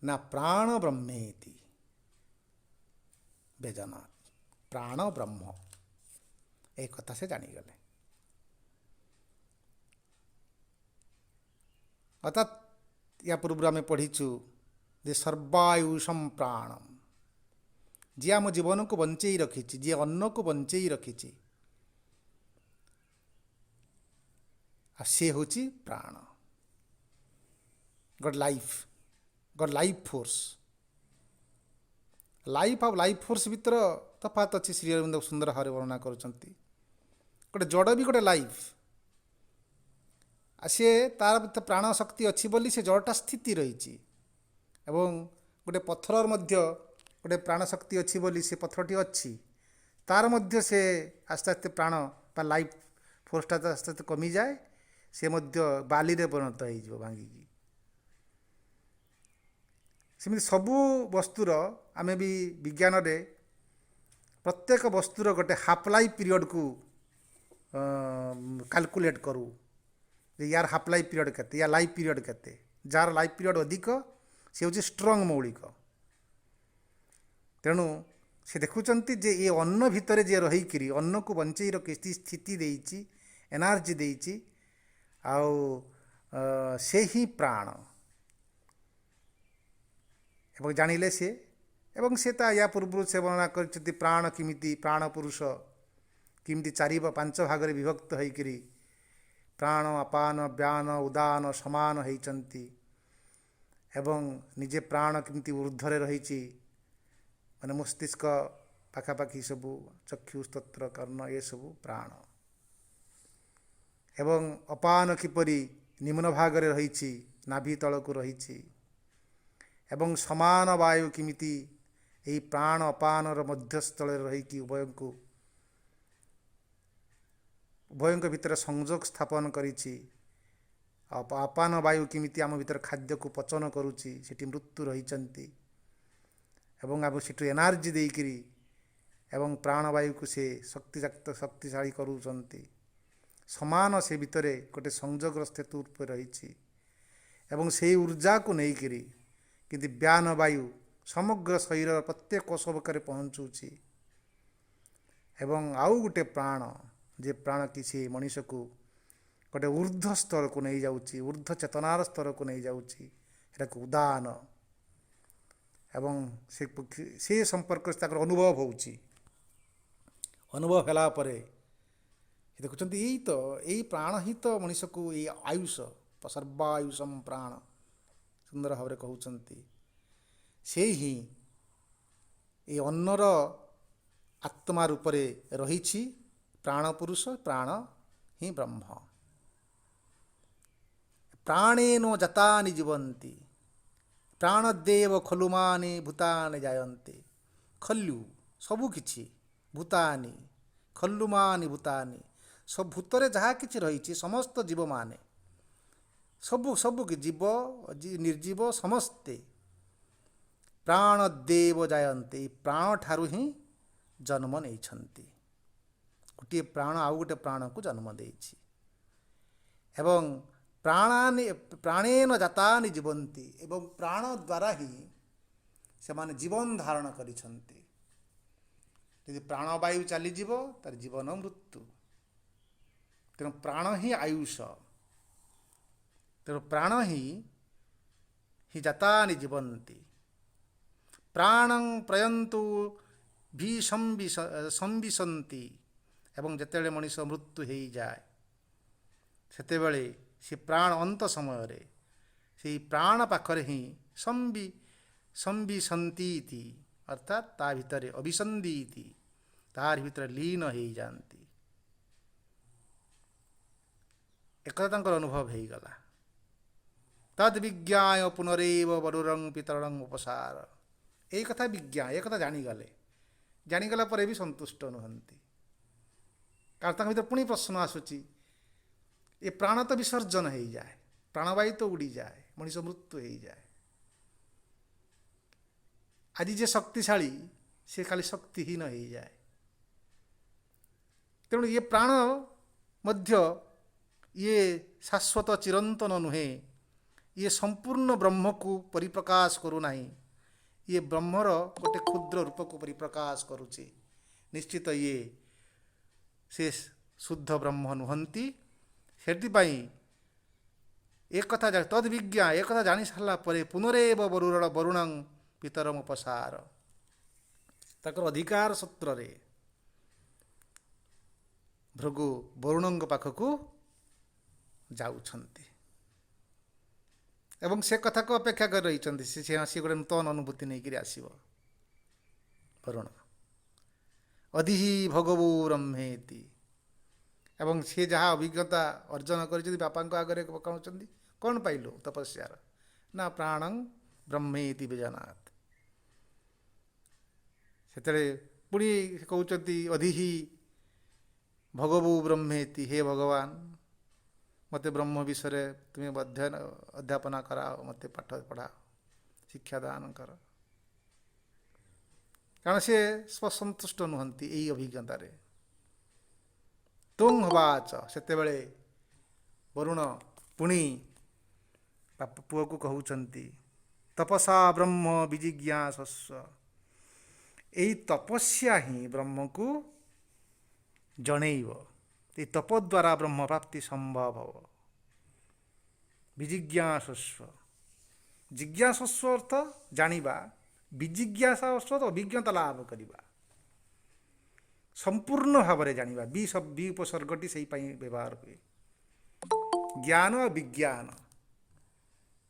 ना प्राण ब्रह्मेति ବେଜନାଥ, ପ୍ରାଣ ବ୍ରହ୍ମ, ଏ କଥା ସେ ଜାଣିଗଲେ। ଅର୍ଥାତ୍ ୟା ପୂର୍ବରୁ ଆମେ ପଢ଼ିଛୁ ଯେ ସର୍ବାୟୁଷମ ପ୍ରାଣମ, ଯିଏ ଆମ ଜୀବନକୁ ବଞ୍ଚେଇ ରଖିଛି, ଯିଏ ଅନ୍ନକୁ ବଞ୍ଚେଇ ରଖିଛି, ଆଉ ସେ ହେଉଛି ପ୍ରାଣ। ଗଡ୍ ଲାଇଫ୍ ଫୋର୍ସ। ଲାଇଫ୍ ଆଉ ଲାଇଫ୍ ଫୋର୍ସ ଭିତରେ ତଫାତ୍ ଅଛି। ଶ୍ରୀ ଅରବିନ୍ଦ ସୁନ୍ଦର ଭାବରେ ବର୍ଣ୍ଣନା କରୁଛନ୍ତି। ଗୋଟେ ଜଡ଼ ବି ଗୋଟେ ଲାଇଫ୍, ଆଉ ସିଏ ତାର ଭିତରେ ପ୍ରାଣ ଶକ୍ତି ଅଛି ବୋଲି ସେ ଜଡ଼ଟା ସ୍ଥିତି ରହିଛି, ଏବଂ ଗୋଟେ ପଥରର ମଧ୍ୟ ଗୋଟେ ପ୍ରାଣ ଶକ୍ତି ଅଛି ବୋଲି ସେ ପଥରଟି ଅଛି, ତାର ମଧ୍ୟ ସେ ଆସ୍ତେ ଆସ୍ତେ ପ୍ରାଣ ବା ଲାଇଫ୍ ଫୋର୍ସଟା ଆସ୍ତେ ଆସ୍ତେ କମିଯାଏ, ସେ ମଧ୍ୟ ବାଲିରେ ପରିଣତ ହେଇଯିବ ଭାଙ୍ଗିକି। ସେମିତି ସବୁ ବସ୍ତୁର ଆମେ ବି ବିଜ୍ଞାନରେ ପ୍ରତ୍ୟେକ ବସ୍ତୁର ଗୋଟେ ହାଫ୍ ଲାଇଫ୍ ପିରିୟଡ଼କୁ କାଲକୁଲେଟ୍ କରୁ, ଯେ ୟାର ହାଫ୍ ଲାଇଫ୍ ପିରିୟଡ଼ କେତେ, ୟା ଲାଇଫ୍ ପିରିୟଡ଼ କେତେ। ଯାହାର ଲାଇଫ୍ ପିରିୟଡ଼ ଅଧିକ ସେ ହେଉଛି ଷ୍ଟ୍ରଙ୍ଗ ମୌଳିକ। ତେଣୁ ସେ ଦେଖୁଛନ୍ତି ଯେ ଏ ଅନ୍ନ ଭିତରେ ଯିଏ ରହିକିରି ଅନ୍ନକୁ ବଞ୍ଚେଇ ରଖିଛି, ସ୍ଥିତି ଦେଇଛି, ଏନର୍ଜି ଦେଇଛି, ଆଉ ସେ ହିଁ ପ୍ରାଣ। ଏବଂ ଜାଣିଲେ ସେ, ଏବଂ ସେ ତା ୟା ପୂର୍ବରୁ ସେ ବର୍ଣ୍ଣନା କରିଛନ୍ତି ପ୍ରାଣ କେମିତି, ପ୍ରାଣ ପୁରୁଷ କେମିତି 4-5 ଭାଗରେ ବିଭକ୍ତ ହୋଇକରି ପ୍ରାଣ ଅପାନ ବ୍ୟାନ ଉଦାନ ସମାନ ହେଇଛନ୍ତି, ଏବଂ ନିଜେ ପ୍ରାଣ କେମିତି ଉର୍ଦ୍ଧ୍ୱରେ ରହିଛି, ମାନେ ମସ୍ତିଷ୍କ ପାଖାପାଖି ସବୁ ଚକ୍ଷୁ ସ୍ତୋତ୍ର କର୍ଣ୍ଣ ଏସବୁ ପ୍ରାଣ, ଏବଂ ଅପାନ କିପରି ନିମ୍ନ ଭାଗରେ ରହିଛି, ନାଭି ତଳକୁ ରହିଛି, ଏବଂ ସମାନ ବାୟୁ କେମିତି ଏହି ପ୍ରାଣ ଅପାନର ମଧ୍ୟସ୍ଥଳରେ ରହିକି ଉଭୟଙ୍କ ଭିତରେ ସଂଯୋଗ ସ୍ଥାପନ କରିଛି। ଅପାନ ବାୟୁ କେମିତି ଆମ ଭିତରେ ଖାଦ୍ୟକୁ ପଚନ କରୁଛି, ସେଠି ମୃତ୍ୟୁ ରହିଛନ୍ତି, ଏବଂ ଆମେ ସେଠୁ ଏନର୍ଜି ଦେଇକିରି ଏବଂ ପ୍ରାଣବାୟୁକୁ ସେ ଶକ୍ତିଶାଳୀ କରୁଛନ୍ତି। ସମାନ ସେ ଭିତରେ ଗୋଟେ ସଂଯୋଗର ସ୍ଥିତି ଉପରେ ରହିଛି, ଏବଂ ସେଇ ଉର୍ଜାକୁ ନେଇକିରି କିନ୍ତୁ ବ୍ୟାନ ବାୟୁ ସମଗ୍ର ଶରୀରର ପ୍ରତ୍ୟେକ କୋଷ ପାଖରେ ପହଞ୍ଚୁଛି, ଏବଂ ଆଉ ଗୋଟେ ପ୍ରାଣ, ଯେ ପ୍ରାଣ କିଛି ମଣିଷକୁ ଗୋଟେ ଉର୍ଦ୍ଧ୍ୱ ସ୍ତରକୁ ନେଇଯାଉଛି, ଉର୍ଦ୍ଧ୍ୱ ଚେତନାର ସ୍ତରକୁ ନେଇଯାଉଛି, ଏଟାକୁ ଉଦାନ, ଏବଂ ସେ ସମ୍ପର୍କରେ ତାଙ୍କର ଅନୁଭବ ହେଉଛି। ଅନୁଭବ ହେଲା ପରେ ଦେଖୁଛନ୍ତି ଏଇ ପ୍ରାଣ ହିଁ ତ ମଣିଷକୁ ଏଇ ଆୟୁଷ, ସର୍ବାୟୁଷମ ପ୍ରାଣ ସୁନ୍ଦର ଭାବରେ କହୁଛନ୍ତି। ସେ ହିଁ ଏ ଅନ୍ନର ଆତ୍ମା ରୂପରେ ରହିଛି, ପ୍ରାଣ ପୁରୁଷ, ପ୍ରାଣ ହିଁ ବ୍ରହ୍ମ। ପ୍ରାଣେନ ଜାତାନି ଜୀବନ୍ତି, ପ୍ରାଣଦେବ ଖଲୁମାନି ଭୂତାନି ଜାୟନ୍ତି। ଖଲ୍ୟୁ ସବୁକିଛି, ଭୂତାନି ଖଲ୍ୟୁମାନି ଭୂତାନି, ସବୁ ଭୂତରେ ଯାହା କିଛି ରହିଛି ସମସ୍ତ ଜୀବମାନେ, ସବୁ ଜୀବ ନିର୍ଜୀବ ସମସ୍ତେ ପ୍ରାଣଦେବ ଜାୟନ୍ତି, ପ୍ରାଣ ଠାରୁ ହିଁ ଜନ୍ମ ନେଇଛନ୍ତି। ଗୋଟିଏ ପ୍ରାଣ ଆଉ ଗୋଟେ ପ୍ରାଣକୁ ଜନ୍ମ ଦେଇଛି, ଏବଂ ପ୍ରାଣେନ ଜାତାନି ଜୀବନ୍ତି, ଏବଂ ପ୍ରାଣ ଦ୍ୱାରା ହିଁ ସେମାନେ ଜୀବନ ଧାରଣ କରିଛନ୍ତି। ଯଦି ପ୍ରାଣବାୟୁ ଚାଲିଯିବ ତାର ଜୀବନ ମୃତ୍ୟୁ। ତେଣୁ ପ୍ରାଣ ହିଁ ଆୟୁଷ, ତେଣୁ ପ୍ରାଣ ହିଁ ଜାତାନି ଜୀବନ୍ତି। ପ୍ରାଣଂ ପ୍ରୟନ୍ତୁ ଭି ସମ୍ବିଶନ୍ତି, ଏବଂ ଯେତେବେଳେ ମଣିଷ ମୃତ୍ୟୁ ହେଇଯାଏ ସେତେବେଳେ ସେ ପ୍ରାଣ ଅନ୍ତ ସମୟରେ ସେଇ ପ୍ରାଣ ପାଖରେ ହିଁ ସମ୍ବିଶନ୍ତି, ଅର୍ଥାତ୍ ତା ଭିତରେ ଅଭିସନ୍ଧି, ତାରି ଭିତରେ ଲୀନ ହେଇଯାଆନ୍ତି। ଏକଥା ତାଙ୍କର ଅନୁଭବ ହେଇଗଲା। ତଦ୍ ବିଜ୍ଞାୟ ପୁନରେବ ବରୁରଂ ପିତରଂ ଉପସାର। ଏଇ କଥା ବିଜ୍ଞା, ଏ କଥା ଜାଣିଗଲା ପରେ ବି ସନ୍ତୁଷ୍ଟ ନୁହନ୍ତି, କାରଣ ତାଙ୍କ ଭିତରେ ପୁଣି ପ୍ରଶ୍ନ ଆସୁଛି, ଏ ପ୍ରାଣ ତ ବିସର୍ଜନ ହେଇଯାଏ, ପ୍ରାଣବାୟୁ ତ ଉଡ଼ିଯାଏ, ମଣିଷ ମୃତ୍ୟୁ ହେଇଯାଏ। ଆଜି ଯେ ଶକ୍ତିଶାଳୀ ସେ ଖାଲି ଶକ୍ତିହୀନ ହେଇଯାଏ। ତେଣୁ ଇଏ ପ୍ରାଣ ମଧ୍ୟ ଇଏ ଶାଶ୍ୱତ ଚିରନ୍ତନ ନୁହେଁ, ଇଏ ସମ୍ପୂର୍ଣ୍ଣ ବ୍ରହ୍ମକୁ ପରିପ୍ରକାଶ କରୁନାହିଁ, ये ब्रह्मर गोटे क्षुद्र रूप को परिप्रकाश करुचे। निश्चित ये से शुद्ध ब्रह्म नुहंती। ସେଥିପାଇଁ एकथा तद्विज्ञा एक जानी सारा पर पुनरेव वरुणं पितरम उपसार ତାଙ୍କର ଅଧିକାର ସୂତ୍ରରେ ଭୃଗୁ ବରୁଣଙ୍କ ପାଖକୁ ଯାଉଛନ୍ତି ଏବଂ ସେ କଥାକୁ ଅପେକ୍ଷା କରି ରହିଛନ୍ତି। ସେ ଗୋଟେ ନୂତନ ଅନୁଭୂତି ନେଇକରି ଆସିବ। ବରୁଣ ଅଧିହି ଭଗବୁ ବ୍ରହ୍ମେତି, ଏବଂ ସେ ଯାହା ଅଭିଜ୍ଞତା ଅର୍ଜନ କରିଛନ୍ତି ବାପାଙ୍କ ଆଗରେ ପକାଉଛନ୍ତି। କ'ଣ ପାଇଲୁ ତପସ୍ୟାର? ନା ପ୍ରାଣଂ ବ୍ରହ୍ମେତି ବେଜନାଥ। ସେତେବେଳେ ପୁଣି କହୁଛନ୍ତି ଅଧିହି ଭଗବୁ ବ୍ରହ୍ମେତି, ହେ ଭଗବାନ ମୋତେ ବ୍ରହ୍ମ ବିଷୟରେ ତୁମେ ଅଧ୍ୟାପନା କରାଅ, ମୋତେ ପାଠ ପଢ଼ାଅ, ଶିକ୍ଷାଦାନ କର। କାରଣ ସେ ସ୍ୱସନ୍ତୁଷ୍ଟ ନୁହନ୍ତି ଏହି ଅଭିଜ୍ଞତାରେ। ତୁଂ ହବାଚ, ସେତେବେଳେ ବରୁଣ ପୁଣି ପୁଅକୁ କହୁଛନ୍ତି ତପସା ବ୍ରହ୍ମ ବିଜିଜ୍ଞାସସ୍ଵ, ଏଇ ତପସ୍ୟା ହିଁ ବ୍ରହ୍ମକୁ ଜଣେଇବ। ଏଇ ତପ ଦ୍ୱାରା ବ୍ରହ୍ମ ପ୍ରାପ୍ତି ସମ୍ଭବ ହେବ। ବିଜିଜ୍ଞାସସ୍ଵ, ଜିଜ୍ଞାସସ୍ଵ ଅର୍ଥ ଜାଣିବା, ବିଜିଜ୍ଞାସା ଅର୍ଥ ଅଭିଜ୍ଞତା ଲାଭ କରିବା, ସମ୍ପୂର୍ଣ୍ଣ ଭାବରେ ଜାଣିବା। ବି ଉପସର୍ଗଟି ସେଇ ପାଇଁ ବ୍ୟବହାର ହୁଏ। ଜ୍ଞାନ ବିଜ୍ଞାନ,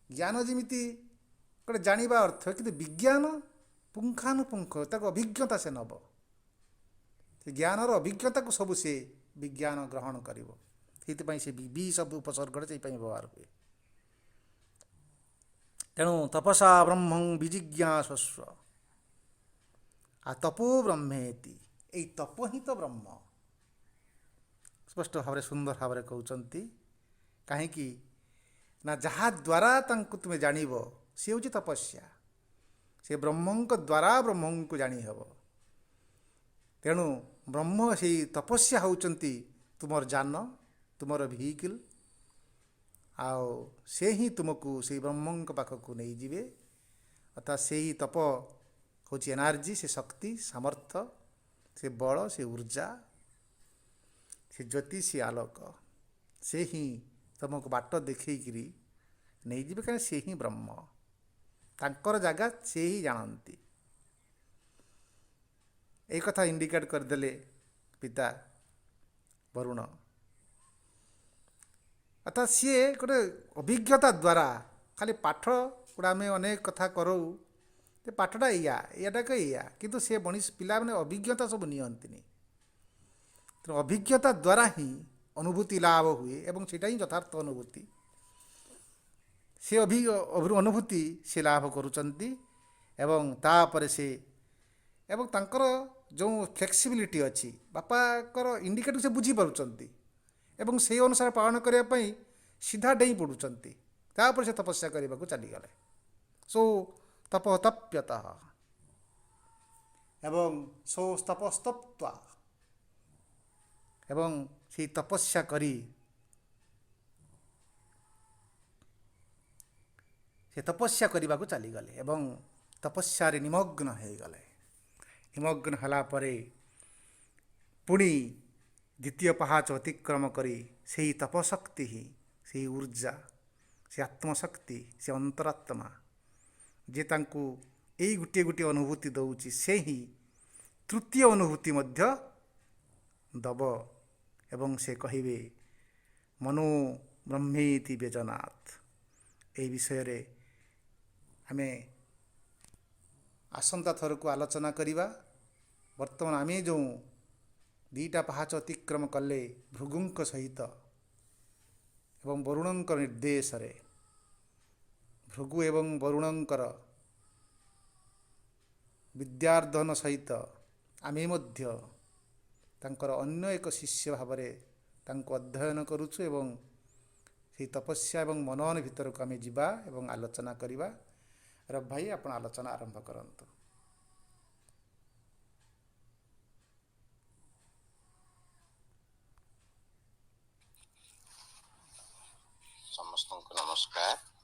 ଜ୍ଞାନ ଯେମିତି ଗୋଟେ ଜାଣିବା ଅର୍ଥ, କିନ୍ତୁ ବିଜ୍ଞାନ ପୁଙ୍ଖାନୁପୁଙ୍ଖ ତାକୁ ଅଭିଜ୍ଞତା ସେ ନେବ। ସେ ଜ୍ଞାନର ଅଭିଜ୍ଞତାକୁ ସବୁ ସେ ବିଜ୍ଞାନ ଗ୍ରହଣ କରିବ। ସେଇଥିପାଇଁ ସେ ବି ସବୁ ଉପସର୍ଗରେ ସେଇପାଇଁ ବ୍ୟବହାର ହୁଏ। ତେଣୁ ତପସା ବ୍ରହ୍ମଂ ବିଜିଜ୍ଞାସସ୍ଵ ତପୋ ବ୍ରହ୍ମେତି, ଏଇ ତପ ହିଁ ତ ବ୍ରହ୍ମ। ସ୍ପଷ୍ଟ ଭାବରେ ସୁନ୍ଦର ଭାବରେ କହୁଛନ୍ତି। କାହିଁକି ନା ଯାହା ଦ୍ୱାରା ତାଙ୍କୁ ତୁମେ ଜାଣିବ ସେ ହେଉଛି ତପସ୍ୟା। ସେ ବ୍ରହ୍ମଙ୍କ ଦ୍ୱାରା ବ୍ରହ୍ମଙ୍କୁ ଜାଣି ହେବ। ତେଣୁ ବ୍ରହ୍ମ ସେଇ ତପସ୍ୟା ହେଉଛନ୍ତି ତୁମର ଯାନ, ତୁମର ଭେହିକିଲ୍। ଆଉ ସେ ହିଁ ତୁମକୁ ସେଇ ବ୍ରହ୍ମଙ୍କ ପାଖକୁ ନେଇଯିବେ। ଅର୍ଥାତ୍ ସେଇ ତପ ହେଉଛି ଏନର୍ଜି, ସେ ଶକ୍ତି, ସାମର୍ଥ୍ୟ, ସେ ବଳ, ସେ ଉର୍ଜା, ସେ ଜ୍ୟୋତି, ସେ ଆଲୋକ। ସେ ହିଁ ତୁମକୁ ବାଟ ଦେଖେଇକିରି ନେଇଯିବେ। କାରଣ ସେ ହିଁ ବ୍ରହ୍ମ, ତାଙ୍କର ଜାଗା ସେ ହିଁ ଜାଣନ୍ତି। এই କଥା ଇଣ୍ଡିକେଟ୍ କରିଦେଲେ ପିତା ବରୁଣ। ଅର୍ଥାତ୍ ସିଏ ଗୋଟେ ଅଭିଜ୍ଞତା ଦ୍ୱାରା, ଖାଲି ପାଠ ଗୁଡ଼ା ଆମେ ଅନେକ କଥା କରାଉ ଯେ ପାଠଟା ଏଇଆଟାକ ଏଇଆ, କିନ୍ତୁ ସେ ପିଲାମାନେ ଅଭିଜ୍ଞତା ସବୁ ନିଅନ୍ତିନି। ତେଣୁ ଅଭିଜ୍ଞତା ଦ୍ୱାରା ହିଁ ଅନୁଭୂତି ଲାଭ ହୁଏ ଏବଂ ସେଇଟା ହିଁ ଯଥାର୍ଥ ଅନୁଭୂତି। ସେ ଅନୁଭୂତି ସେ ଲାଭ କରୁଛନ୍ତି ଏବଂ ତାପରେ ସେ ଏବଂ ତାଙ୍କର ଯେଉଁ ଫ୍ଲେକ୍ସିବିଲିଟି ଅଛି, ବାପାଙ୍କର ଇଣ୍ଡିକେଟର୍ ସେ ବୁଝିପାରୁଛନ୍ତି ଏବଂ ସେହି ଅନୁସାରେ ପାଳନ କରିବା ପାଇଁ ସିଧା ଡେଇଁ ପଡ଼ୁଛନ୍ତି। ତାପରେ ସେ ତପସ୍ୟା କରିବାକୁ ଚାଲିଗଲେ। ସୋ ତପସ୍ତପ୍ୟତଃ ଏବଂ ସୋ ତପସ୍ତପ୍ତ୍ୱା, ଏବଂ ସେଇ ତପସ୍ୟା କରି ସେ ତପସ୍ୟା କରିବାକୁ ଚାଲିଗଲେ ଏବଂ ତପସ୍ୟାରେ ନିମଗ୍ନ ହୋଇଗଲେ। ନିମଗ୍ନ ହେଲା ପରେ ପୁଣି ଦ୍ୱିତୀୟ ପାହାଚ ଅତିକ୍ରମ କରି ସେହି ତପଶକ୍ତି ହିଁ, ସେହି ଉର୍ଜା, ସେ ଆତ୍ମଶକ୍ତି, ସେ ଅନ୍ତରାତ୍ମା ଯେ ତାଙ୍କୁ ଏଇ ଗୋଟିଏ ଗୋଟିଏ ଅନୁଭୂତି ଦେଉଛି, ସେ ହିଁ ତୃତୀୟ ଅନୁଭୂତି ମଧ୍ୟ ଦେବ ଏବଂ ସେ କହିବେ ମନୋ ବ୍ରହ୍ମେତି ବେଜନାଥ। ଏହି ବିଷୟରେ ଆମେ ଆସନ୍ତା ଥରକୁ ଆଲୋଚନା କରିବା। ବର୍ତ୍ତମାନ ଆମେ ଯେଉଁ ଦୁଇଟା ପାହାଚ ଅତିକ୍ରମ କଲେ ଭୃଗୁଙ୍କ ସହିତ ଏବଂ ବରୁଣଙ୍କ ନିର୍ଦ୍ଦେଶରେ, ଭୃଗୁ ଏବଂ ବରୁଣଙ୍କର ବିଦ୍ୟାର୍ଦ୍ଧନ ସହିତ ଆମେ ମଧ୍ୟ ତାଙ୍କର ଅନ୍ୟ ଏକ ଶିଷ୍ୟ ଭାବରେ ତାଙ୍କୁ ଅଧ୍ୟୟନ କରୁଛୁ ଏବଂ ସେହି ତପସ୍ୟା ଏବଂ ମନନ ଭିତରକୁ ଆମେ ଯିବା ଏବଂ ଆଲୋଚନା କରିବା। ରବି ଭାଇ, ଆପଣ ଆଲୋଚନା ଆରମ୍ଭ କରନ୍ତୁ। ସମସ୍ତଙ୍କୁ ନମସ୍କାର।